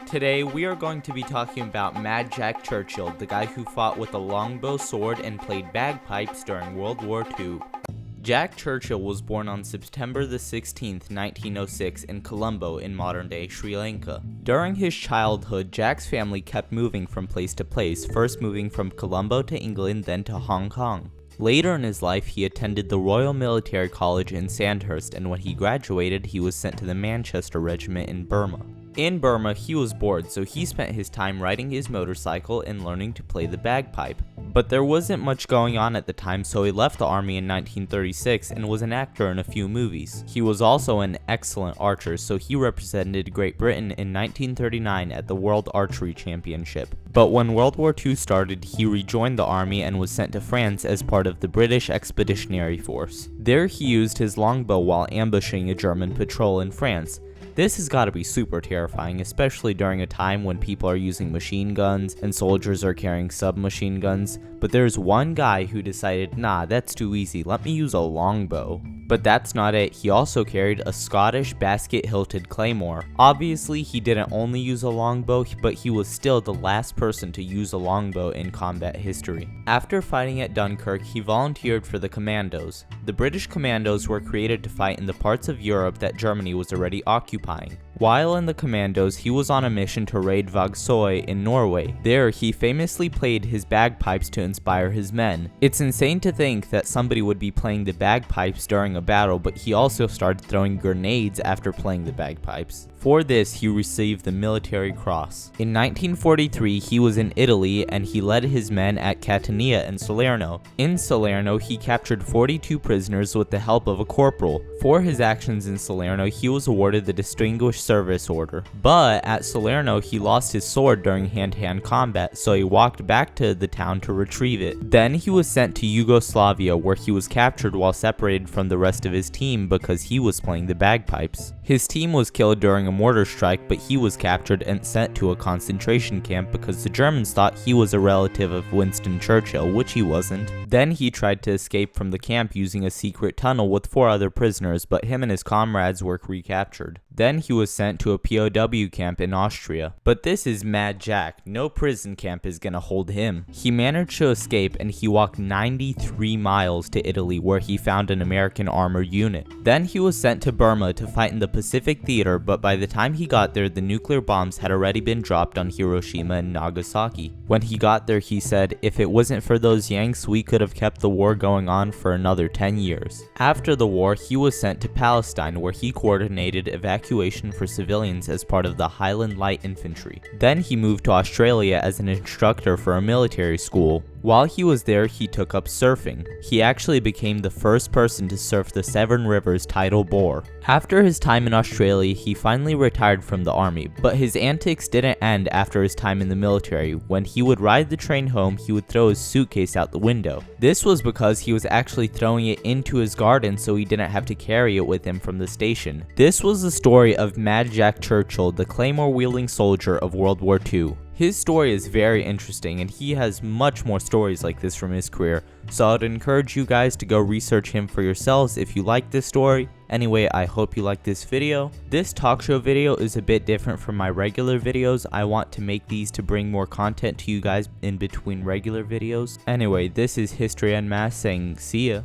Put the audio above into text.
Today we are going to be talking about Mad Jack Churchill, the guy who fought with a longbow sword and played bagpipes during World War II. Jack Churchill was born on September the 16th, 1906 in Colombo in modern-day Sri Lanka. During his childhood, Jack's family kept moving from place to place, first moving from Colombo to England, then to Hong Kong. Later in his life, he attended the Royal Military College in Sandhurst, and when he graduated, he was sent to the Manchester Regiment in Burma. In Burma, he was bored, so he spent his time riding his motorcycle and learning to play the bagpipe. But there wasn't much going on at the time, so he left the army in 1936 and was an actor in a few movies. He was also an excellent archer, so he represented Great Britain in 1939 at the World Archery Championship. But when World War II started, he rejoined the army and was sent to France as part of the British Expeditionary Force. There he used his longbow while ambushing a German patrol in France. This has got to be super terrifying, especially during a time when people are using machine guns and soldiers are carrying submachine guns, but there's one guy who decided, nah, that's too easy, let me use a longbow. But that's not it, he also carried a Scottish basket-hilted claymore. Obviously, he didn't only use a longbow, but he was still the last person to use a longbow in combat history. After fighting at Dunkirk, he volunteered for the Commandos. The British Commandos were created to fight in the parts of Europe that Germany was already occupying. While in the Commandos, he was on a mission to raid Vagsøy in Norway. There, he famously played his bagpipes to inspire his men. It's insane to think that somebody would be playing the bagpipes during a battle, but he also started throwing grenades after playing the bagpipes. For this, he received the Military Cross. In 1943, he was in Italy and he led his men at Catania and Salerno. In Salerno, he captured 42 prisoners with the help of a corporal. For his actions in Salerno, he was awarded the Distinguished Service Order. But at Salerno, he lost his sword during hand-to-hand combat, so he walked back to the town to retrieve it. Then he was sent to Yugoslavia, where he was captured while separated from the rest of his team because he was playing the bagpipes. His team was killed during a mortar strike, but he was captured and sent to a concentration camp because the Germans thought he was a relative of Winston Churchill, which he wasn't. Then he tried to escape from the camp using a secret tunnel with 4 other prisoners, but him and his comrades were recaptured. Then he was sent to a POW camp in Austria. But this is Mad Jack, no prison camp is gonna hold him. He managed to escape and he walked 93 miles to Italy where he found an American armored unit. Then he was sent to Burma to fight in the Pacific Theater, but by the time he got there, the nuclear bombs had already been dropped on Hiroshima and Nagasaki. When he got there, he said, if it wasn't for those Yanks, we could have kept the war going on for another 10 years. After the war, he was sent to Palestine where he coordinated evacuation for civilians as part of the Highland Light Infantry. Then he moved to Australia as an instructor for a military school. While he was there, he took up surfing. He actually became the first person to surf the Severn River's tidal bore. After his time in Australia, he finally retired from the army, but his antics didn't end after his time in the military. When he would ride the train home, he would throw his suitcase out the window. This was because he was actually throwing it into his garden so he didn't have to carry it with him from the station. This was the story of Mad Jack Churchill, the claymore-wielding soldier of World War II. His story is very interesting and he has much more stories like this from his career, so I'd encourage you guys to go research him for yourselves if you like this story. Anyway, I hope you like this video. This talk show video is a bit different from my regular videos. I want to make these to bring more content to you guys in between regular videos. Anyway, this is History Unmasked saying see ya.